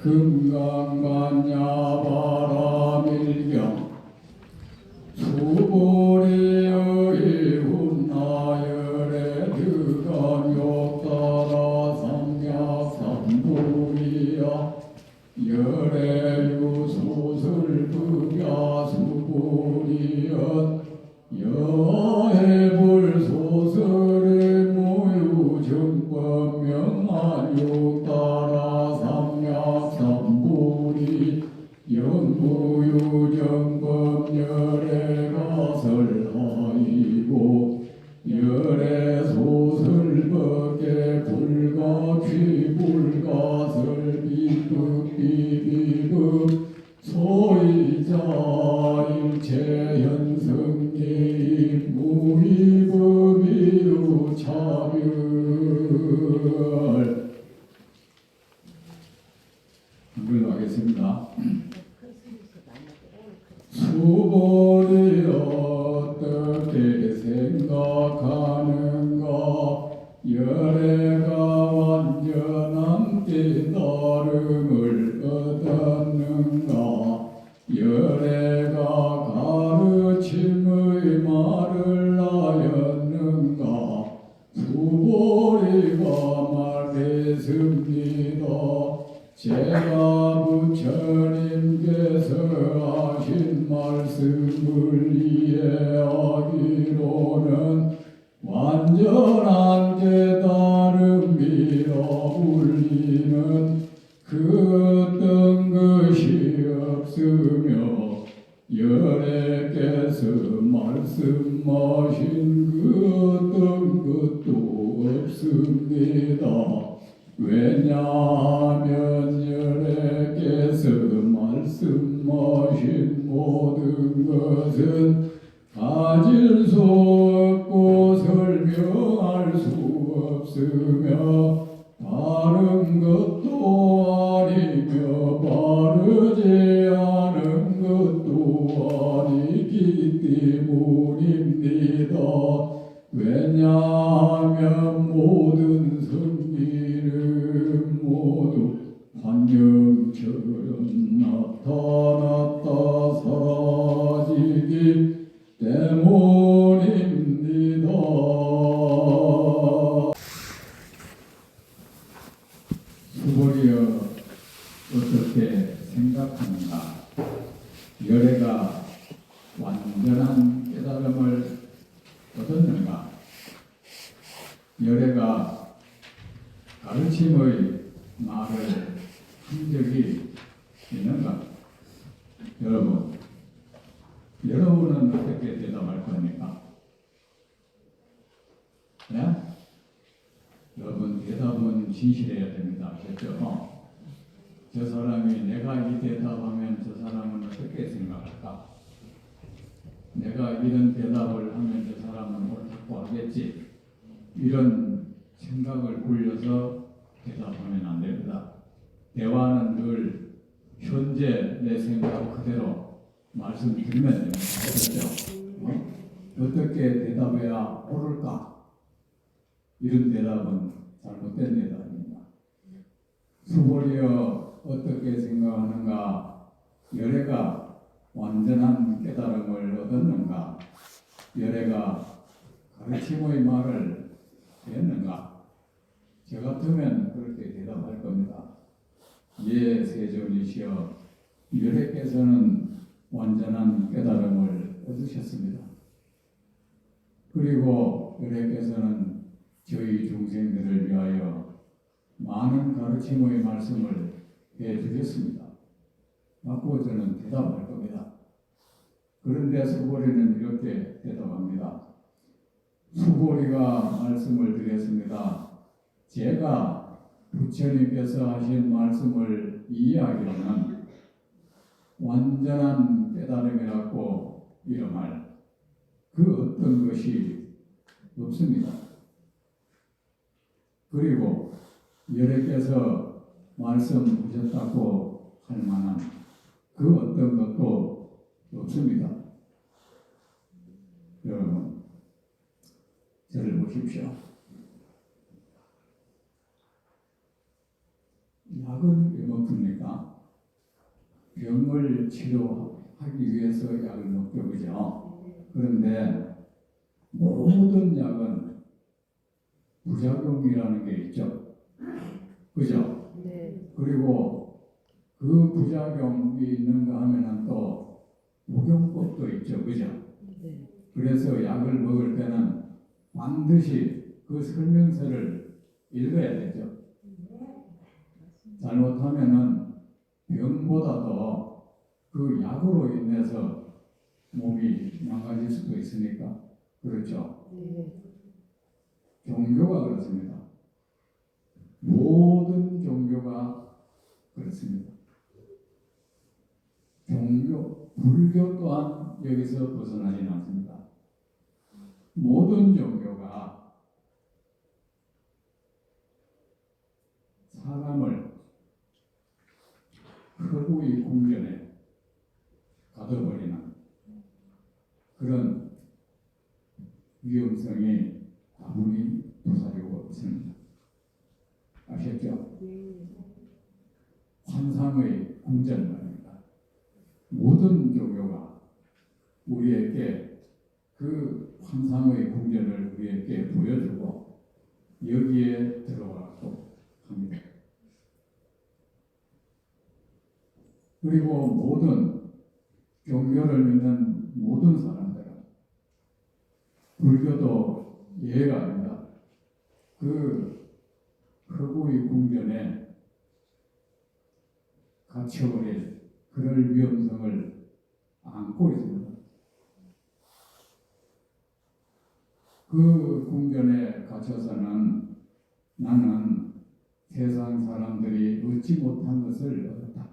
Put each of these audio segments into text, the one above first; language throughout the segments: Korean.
금강간야바라밀경 수보리의 훗나열에 드간욕 따라 삼약삼불이야 열애유소설극야 수보리연 여해불소설의 무유정법명한욕 따라 삼약삼불이 영무유정법 열애가설하이고 열애소설법계 불가취불가설 비극비비극 소이자 일체현성계입 무의법이유차별. 한글로 하겠습니다. 수보리 어떻게 생각하는가 열애가 완전한 깨달음을 얻었는가 열애가 가르침의 말을 하였는가 수보리가 말했습니다. 제가 부처님께서 하신 말씀을 이해하기로는 완전한 깨달음이라 불리는 그 어떤 것이 없으며 열애께서 말씀하신 그 어떤 것도 없습니다. 왜냐하면 열애께서 말씀하신 모든 것은 가질 수 없고 설명할 수 없으며 바른 것도 아니며 바르지 않은 것도 아니기 때문입니다. 왜냐하면 모든 성질은 모두 환경처럼 나타났다 사라지기 때문입니다. 수보리여 어떻게 생각하는가? 열애가 완전한 깨달음을 얻었는가? 열애가 가르침의 말을 한 적이 있는가? 여러분은 어떻게 대답할 겁니까? 네? 여러분 대답은 진실해야 됩니다. 아셨죠? 저 사람이 내가 이 대답하면 저 사람은 어떻게 생각할까? 내가 이런 대답을 하면 저 사람은 옳다고 하겠지? 이런 생각을 굴려서 대답하면 안 됩니다. 대화는 늘 현재 내 생각 그대로 말씀드리면 됩니다. 그렇죠? 어떻게 대답해야 옳을까? 이런 대답은 잘못된 대답입니다. 수보리여 어떻게 생각하는가? 열애가 완전한 깨달음을 얻었는가? 열애가 가르침의 말을 했는가? 저 같으면 그렇게 대답할 겁니다. 예, 세존이시여, 열애께서는 완전한 깨달음을 얻으셨습니다. 그리고 열애께서는 저희 중생들을 위하여 많은 가르침의 말씀을 해주셨습니다. 맞고 저는 대답할 겁니다. 그런데 수보리는 이렇게 대답합니다. 수보리가 말씀을 드렸습니다. 제가 부처님께서 하신 말씀을 이해하기로는 완전한 깨달음이라고 이름할 그 어떤 것이 없습니다. 그리고 열애께서 말씀하셨다고 할 만한 그 어떤 것도 없습니다. 여러분, 저를 보십시오. 약은 왜 먹습니까? 병을 치료하기 위해서 약을 먹죠, 그죠? 그런데 모든 약은 부작용이라는 게 있죠, 그죠? 네. 그리고 그 부작용이 있는가 하면은 또 복용법도 있죠, 그죠? 네. 그래서 약을 먹을 때는 반드시 그 설명서를 읽어야 되죠. 잘못하면은 병보다도 그 약으로 인해서 몸이 망가질 수도 있으니까. 그렇죠. 네. 종교가 그렇습니다. 모든 종교가 그렇습니다. 종교, 불교 또한 여기서 벗어나지는 않습니다. 모든 종교가 사람을 허구의 궁전에 가둬버리는 그런 위험성이 아무리 부사리고 있습니다. 아셨죠? 환상의 궁전 말입니다. 모든 종교가 우리에게 그 환상의 궁전을 우리에게 보여주고 여기에 들어가고 합니다. 그리고 모든 종교를 믿는 모든 사람들은 불교도 예가 아닙니다. 그 허구의 궁전에 갇혀버릴 그럴 위험성을 안고 있습니다. 그 궁전에 갇혀서는 나는 세상 사람들이 얻지 못한 것을 얻었다.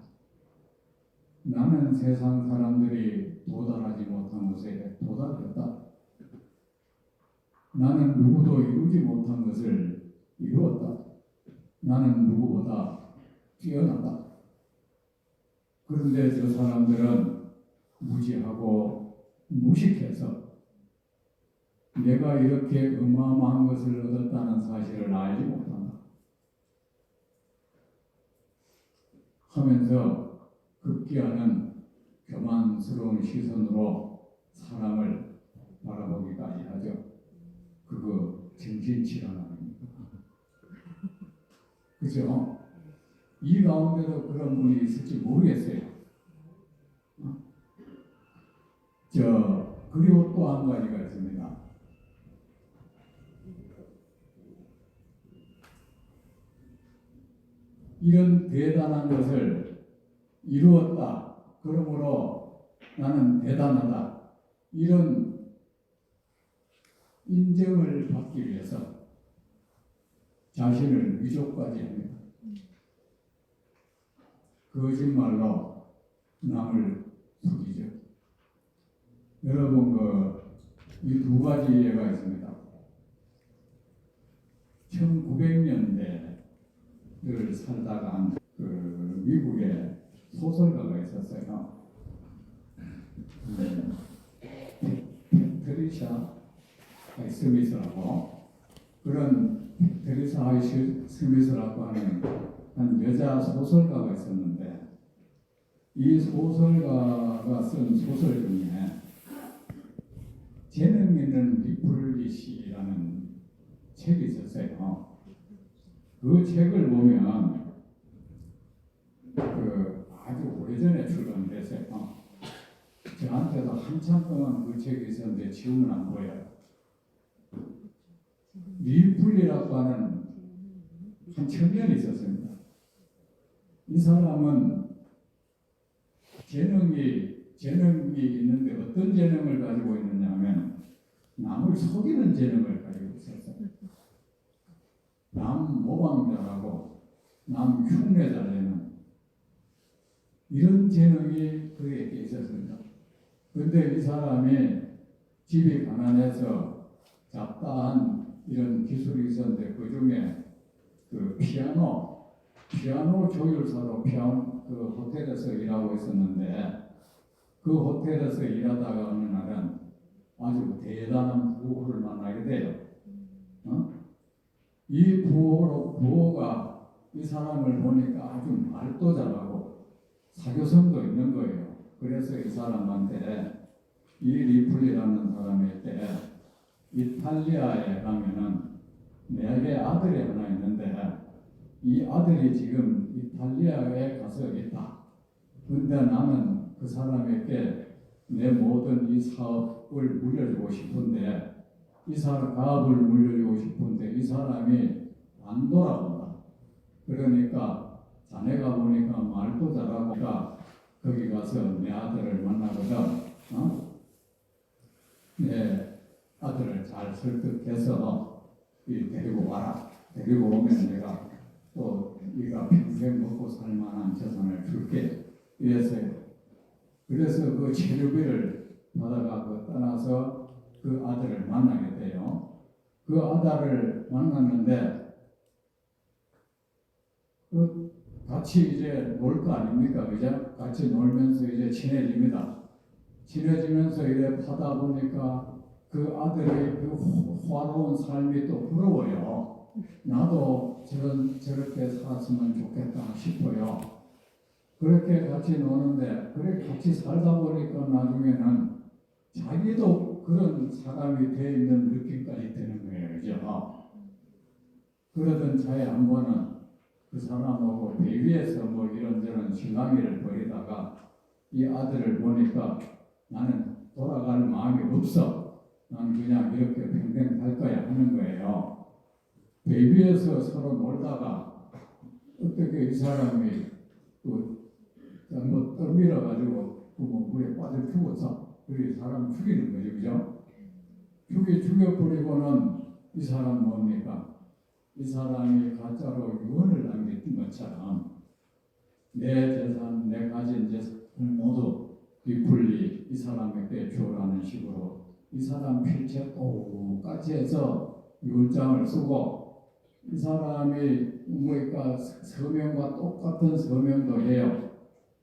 나는 세상 사람들이 도달하지 못한 것에 도달했다. 나는 누구도 이루지 못한 것을 이루었다. 나는 누구보다 뛰어났다. 그런데 저 사람들은 무지하고 무식해서 내가 이렇게 어마어마한 것을 얻었다는 사실을 알지 못한다. 하면서 급기야는 교만스러운 시선으로 사람을 바라보기까지 하죠. 그거 정신질환입니다. 그죠? 이 가운데도 그런 분이 있을지 모르겠어요. 그리고 또 한 가지가 있습니다. 이런 대단한 것을 이루었다. 그러므로 나는 대단하다. 이런 인정을 받기 위해서 자신을 위조까지 합니다. 거짓말로 남을 속이죠. 여러분, 이 두 가지 예가 있습니다. 1900년대를 살다가 미국에 소설가가 있었어요. 트리샤 스미스라고, 그런 트리샤 스미스라고 하는 한 여자 소설가가 있었는데, 이 소설가가 쓴 소설 중에 재능 있는 리플리시라는 책이 있었어요. 그 책을 보면 아주 오래전에 출간됐어요. 저한테도 한참 동안 그 책이 있었는데 지금은 안 보여요. 리플리라고 하는 한 청년이 있었습니다. 이 사람은 재능이 있는데 어떤 재능을 가지고 있느냐 하면 남을 속이는 재능을 가지고 있었어요. 남 모방 잘하고 남 흉내 잘 내는 이런 재능이 그에게 있었습니다. 그런데 이 사람이 집이 가난해서 잡다한 이런 기술이 있었는데 그 중에 그 피아노 조율사로 그 호텔에서 일하고 있었는데 그 호텔에서 일하다가 어느 날은 아주 대단한 부호를 만나게 돼요. 이 부호가 이 사람을 보니까 아주 말도 잘하고 사교성도 있는 거예요. 그래서 이 사람한테 이 리플리라는 사람한테 이탈리아에 가면은 내게 아들이 하나 있는데 이 아들이 지금 이탈리아에 가서 있다. 근데 나는 그 사람에게 내 모든 이 사업을 물려주고 싶은데 이 사람 가업을 물려주고 싶은데 이 사람이 안 돌아온다. 그러니까 자네가 보니까 말도 잘하고 거기 가서 내 아들을 만나거든. 내 아들을 잘 설득해서 데리고 와라. 데리고 오면 내가 또 네가 평생 먹고 살 만한 재산을 줄게. 그래서 그 치료비를 받아가고 떠나서 그 아들을 만나게 돼요. 그 아들을 만났는데 같이 이제 놀 거 아닙니까? 그죠? 같이 놀면서 이제 친해집니다. 친해지면서 이래 하다 보니까 그 아들의 그 화로운 삶이 또 부러워요. 나도 저렇게 살았으면 좋겠다 싶어요. 그렇게 같이 노는데, 그렇게 같이 살다 보니까 나중에는 자기도 그런 사람이 되어 있는 느낌까지 드는 거예요. 그죠? 그러던 차에 한 번은 그 사람하고 배 위에서 뭐 이런저런 실랑이를 벌이다가 이 아들을 보니까 나는 돌아갈 마음이 없어. 난 그냥 이렇게 평생 살 거야 하는 거예요. 배 위에서 서로 놀다가 어떻게 이 사람이 뭐 떠밀어가지고 뭐 물에 빠져 죽었어. 그리고 사람 죽이는 거죠. 그죠? 죽여버리고는 이 사람 뭡니까? 이 사람이 가짜로 유언을 남겼던 것처럼 내 재산, 내 가진 재산을 모두 리플리 이 사람에게 주라는 식으로 이 사람 필체 똑같이 해서 유언장을 쓰고 이 사람이 뭐니까 서명과 똑같은 서명도 해요.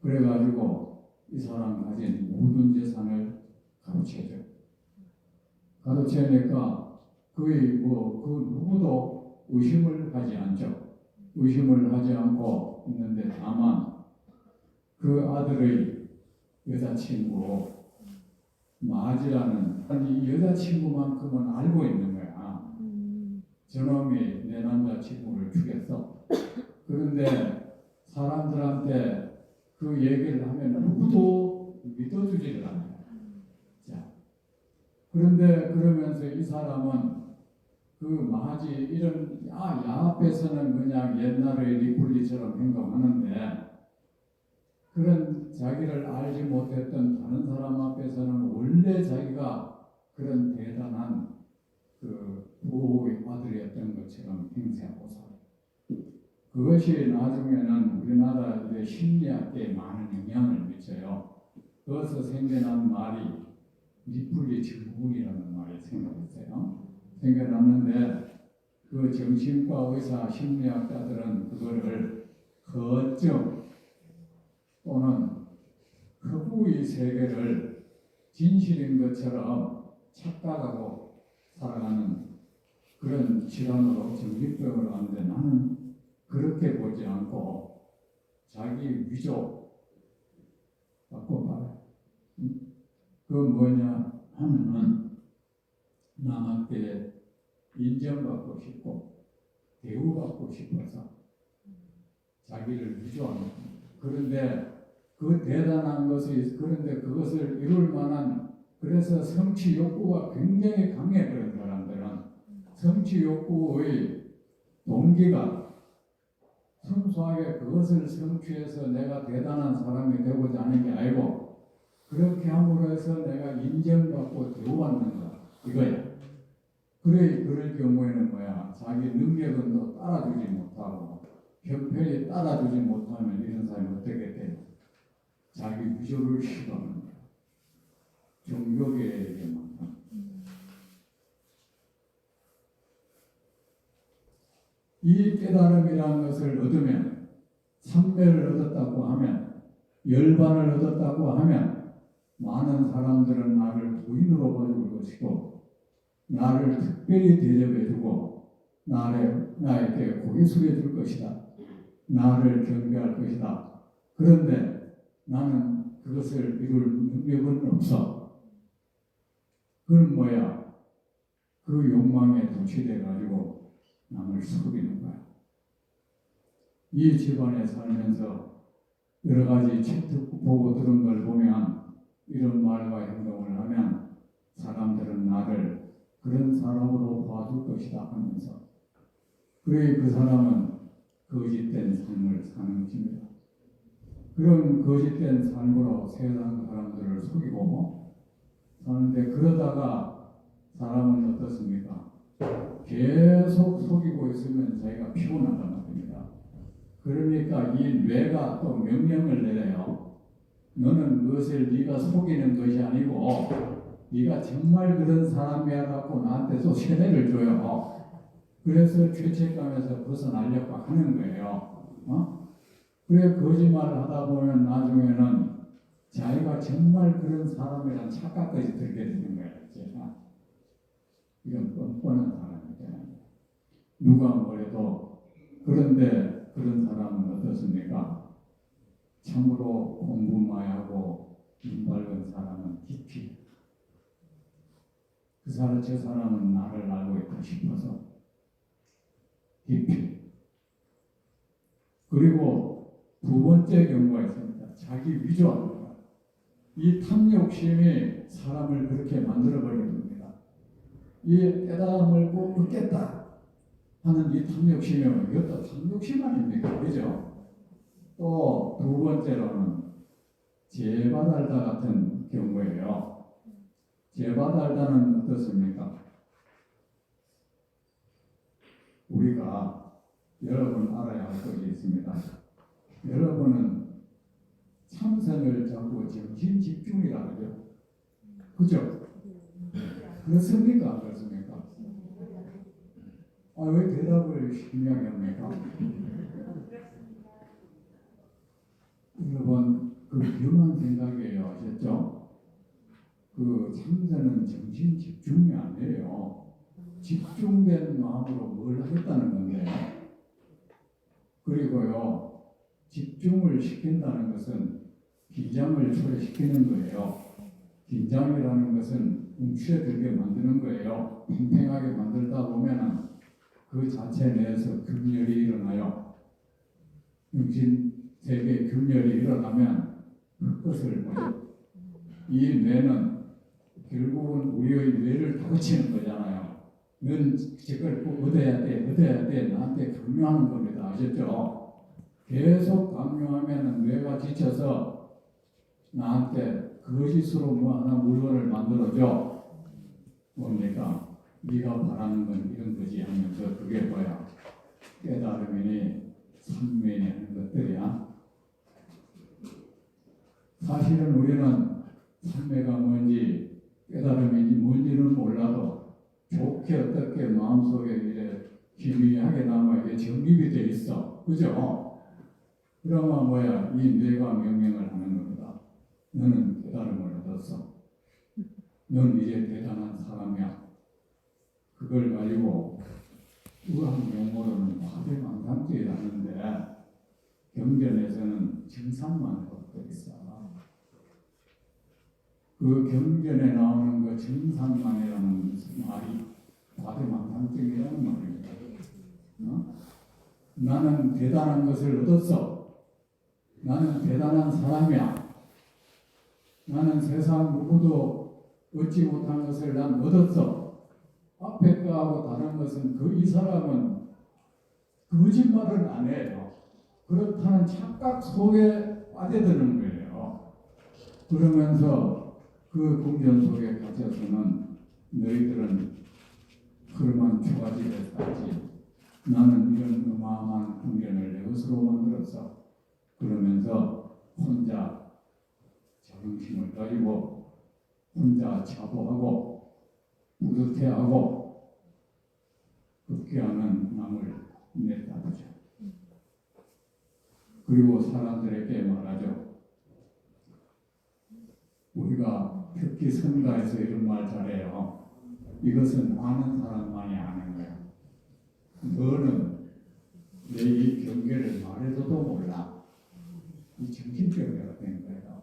그래가지고 이 사람 가진 모든 재산을 가로채죠. 가로채니까 거의 그 누구도 의심을 하지 않죠. 의심을 하지 않고 있는데 다만 그 아들의 여자친구 마지라는 이 여자친구만큼은 알고 있는 거야. 저놈이 내 남자친구를 죽였어. 그런데 사람들한테 그 얘기를 하면 누구도 믿어주지를 않아요. 자, 그런데 그러면서 이 사람은 그 마지 이런 야합에서는 그냥 옛날의 리플리처럼 행동하는데 그런 자기를 알지 못했던 다른 사람 앞에서는 원래 자기가 그런 대단한 그 부의 아들이었던 것처럼 행세하고 살아요. 그것이 나중에는 우리나라 심리학계에 많은 영향을 미쳐요. 거기서 생겨난 말이 리플리 증후군이라는 말이 생겨났는데 그 정신과 의사 심리학자들은 그거를 거점 또는 허구의 세계를 진실인 것처럼 착각하고 살아가는 그런 질환으로 정신병으로 하는데 나는 그렇게 보지 않고 자기 위조 갖고 말해. 그 뭐냐 하면은 남한테 인정받고 싶고 대우받고 싶어서 자기를 위조하는 겁니다. 그런데 그 대단한 것이 그런데 그것을 이룰 만한 그래서 성취 욕구가 굉장히 강해. 그런 사람들은 성취 욕구의 동기가 순수하게 그것을 성취해서 내가 대단한 사람이 되고자 하는 게 아니고 그렇게 함으로 해서 내가 인정받고 대우받는 거 이거야. 그럴 경우에는 뭐야? 자기 능력은 또 따라주지 못하고 형편이 따라주지 못하면 이런 사람이 어떻게 돼요? 자기 위조를 시도하는 거야. 종교계에게만. 이 깨달음이라는 것을 얻으면 삼매를 얻었다고 하면 열반을 얻었다고 하면 많은 사람들은 나를 부인으로 봐줄 것이고 나를 특별히 대접해주고 나에게 고개 숙여줄 것이다. 나를 경배할 것이다. 그런데 나는 그것을 이룰 능력은 없어. 그건 뭐야? 그 욕망에 도취돼 가지고 남을 속이는 거야. 이 집안에 살면서 여러 가지 책 듣고 보고 들은 걸 보면 이런 말과 행동을 하면 사람들은 나를 그런 사람으로 봐줄 것이다 하면서 그래 그 사람은 거짓된 삶을 사는 것입니다. 그런 거짓된 삶으로 세상 사람들을 속이고 사는데 그러다가 사람은 어떻습니까? 계속 속이고 있으면 자기가 피곤하단 말입니다. 그러니까 이 뇌가 또 명령을 내려요. 너는 그것을 네가 속이는 것이 아니고 네가 정말 그런 사람이야 갖고 나한테 또 세뇌를 줘요. 그래서 죄책감에서 벗어나려고 하는 거예요. 그래 거짓말을 하다 보면 나중에는 자기가 정말 그런 사람이란 착각까지 들게 되는 거예요. 이런 뻔뻔한 사람이잖아요. 누가 뭐래도 그런데 그런 사람은 어떻습니까? 참으로 공부 많이 하고 눈 밝은 사람은 깊이 저 사람은 나를 알고 있다 싶어서 깊이. 그리고 두 번째 경우가 있습니다. 자기 위조합니다. 이 탐욕심이 사람을 그렇게 만들어버리는 겁니다. 이 깨달음을 꼭 얻겠다 하는 이 탐욕심이면 이것도 탐욕심 아닙니까? 그죠? 또 두 번째로는 죄바달다 같은 경우예요. 죄바달다는 어떻습니까? 우리가 여러분 알아야 할 것이 있습니다. 여러분은 참선을 자꾸 정신 집중이라 하죠. 그죠? 그렇습니까? 그렇습니까? 왜 대답을 신명히 합니까? 여러분, 그 위험한 생각이에요. 아셨죠? 그 참선은 정신 집중이 아니에요. 집중된 마음으로 뭘 하겠다는 건데. 그리고요, 집중을 시킨다는 것은 긴장을 초래시키는 거예요. 긴장이라는 것은 움츠러들게 만드는 거예요. 팽팽하게 만들다 보면은 그 자체 내에서 균열이 일어나요. 정신 세계의 균열이 일어나면 그것을 뭐죠? 이 뇌는 결국은 우리의 뇌를 다그치는 거잖아요. 넌 저걸 꼭 얻어야 돼, 나한테 강요하는 겁니다. 아셨죠? 계속 강요하면 뇌가 지쳐서 나한테 거짓으로 뭐 하나 물건을 만들어줘. 뭡니까? 네가 바라는 건 이런 거지 하면서 그게 뭐야? 깨달음이니 삼昧니 하는 것들이야. 사실은 우리는 삼매가 뭔지 깨달음인지 뭔지는 몰라도 좋게 어떻게 마음속에 이래 기미하게 남아 이게 정립이 돼 있어. 그죠? 그러면 뭐야? 이 뇌가 명령을 하는 겁니다. 너는 깨달음을 얻었어. 넌 이제 대단한 사람이야. 그걸 가지고 우한 용어로는 화대망상죄라는데 경전에서는 정상만 얻고 있어. 그 경전에 나오는 그 정상만이라는 말이 과대망상증이라는 말입니다. 나는 대단한 것을 얻었어. 나는 대단한 사람이야. 나는 세상 누구도 얻지 못한 것을 난 얻었어. 앞에 거하고 다른 것은 이 사람은 거짓말을 안 해요. 그렇다는 착각 속에 빠져드는 거예요. 그러면서 그 궁전 속에 갇혀서는 너희들은 그러만 초가집에 살지. 나는 이런 어마어마한 궁전을 내 것으로 만들었어. 그러면서 혼자 자긍심을 가지고 혼자 자부하고 뿌듯해하고 급기야는 남을 내다보죠. 그리고 사람들에게 말하죠. 우리가 특히 선가에서 이런 말 잘해요. 이것은 아는 사람만이 아는 거야. 너는 내 이 경계를 말해줘도 몰라. 이 정신병자가 된 거예요.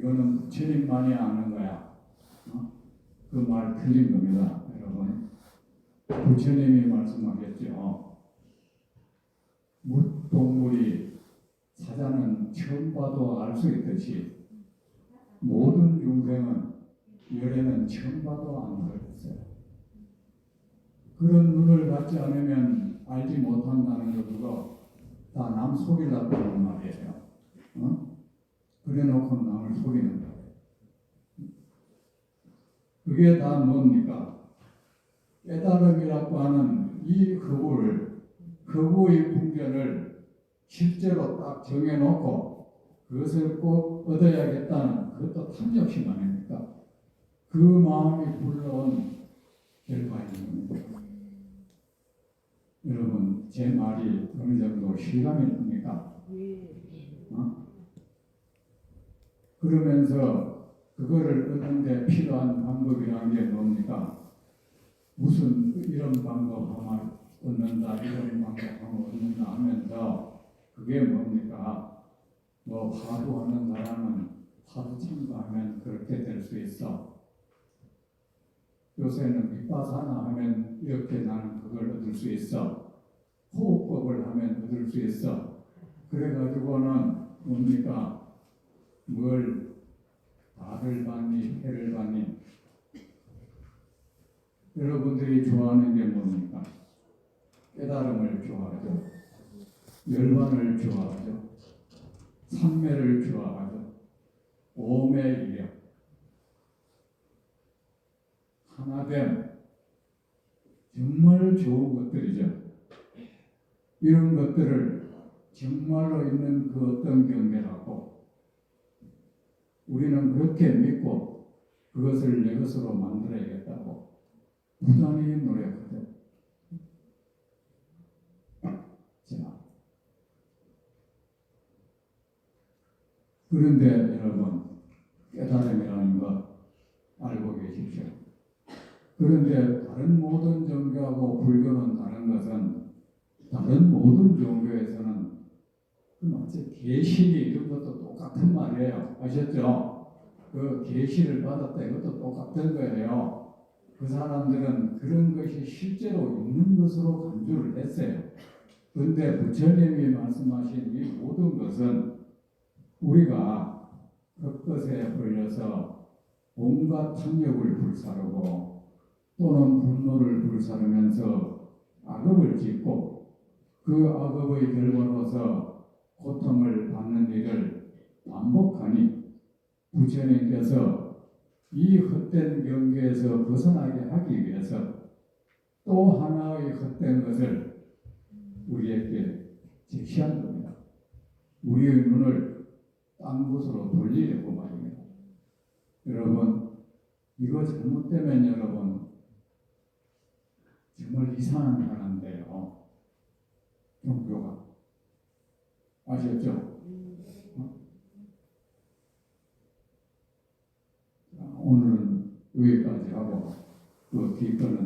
이거는 부처님만이 아는 거야. 그 말 틀린 겁니다, 여러분. 부처님이 말씀하셨죠. 동물이 사자는 처음 봐도 알 수 있듯이 모든 중생은 열애는 처음 봐도 아는 거였어요. 그런 눈을 갖지 않으면 알지 못한다는 것으로 다 남 속이려고 하는 말이에요. 그래 놓고 남을 속이는 거예요. 그게 다 뭡니까? 깨달음이라고 하는 이 허구의 분별을 실제로 딱 정해놓고 그것을 꼭 얻어야겠다는 그것도 탐욕심 아닙니까? 그 마음이 불러온 결과인 겁니다. 여러분, 제 말이 어느 정도 실감이 납니까? 그러면서 그거를 얻는 데 필요한 방법이라는 게 뭡니까? 무슨 이런 방법하면 얻는다, 이런 방법하면 얻는다 하면서 그게 뭡니까? 뭐 화두하는 사람은 화두 참고하면 그렇게 될 수 있어. 요새는 윗바사나 하면 이렇게 나는 그걸 얻을 수 있어. 호흡법을 하면 얻을 수 있어. 그래가지고는 뭡니까? 뭘 달을 받니 해를 받니? 여러분들이 좋아하는 게 뭡니까? 깨달음을 좋아하죠. 열반을 좋아하죠. 삼매를 좋아하죠. 오매이력, 하나됨, 정말 좋은 것들이죠. 이런 것들을 정말로 있는 그 어떤 경계라고 우리는 그렇게 믿고 그것을 내 것으로 만들어야겠다고 부단히 노력하죠. 자, 그런데 여러분, 깨달음이라는 것 알고 계십시오. 그런데 다른 모든 종교하고 불교는 다른 것은 다른 모든 종교에서는 그 마치 계시리 이런 것도 똑같은 말이에요. 아셨죠? 그 계시를 받았다 이것도 똑같은 거예요. 그 사람들은 그런 것이 실제로 있는 것으로 간주를 했어요. 그런데 부처님이 말씀하신 이 모든 것은 우리가 그것에 홀려서 온갖 탐욕을 불사르고 또는 분노를 불사르면서 악업을 짓고 그 악업의 결과로서 고통을 받는 일을 반복하니 부처님께서 이 헛된 경계에서 벗어나게 하기 위해서 또 하나의 헛된 것을 우리에게 제시한 겁니다. 우리의 눈을 딴 곳으로 돌리려고 말입니다. 여러분, 이거 잘못되면 여러분 정말 이상한 하나인데요. 종교가 아셨죠? 오늘은 여기까지 하고 그 뒷거는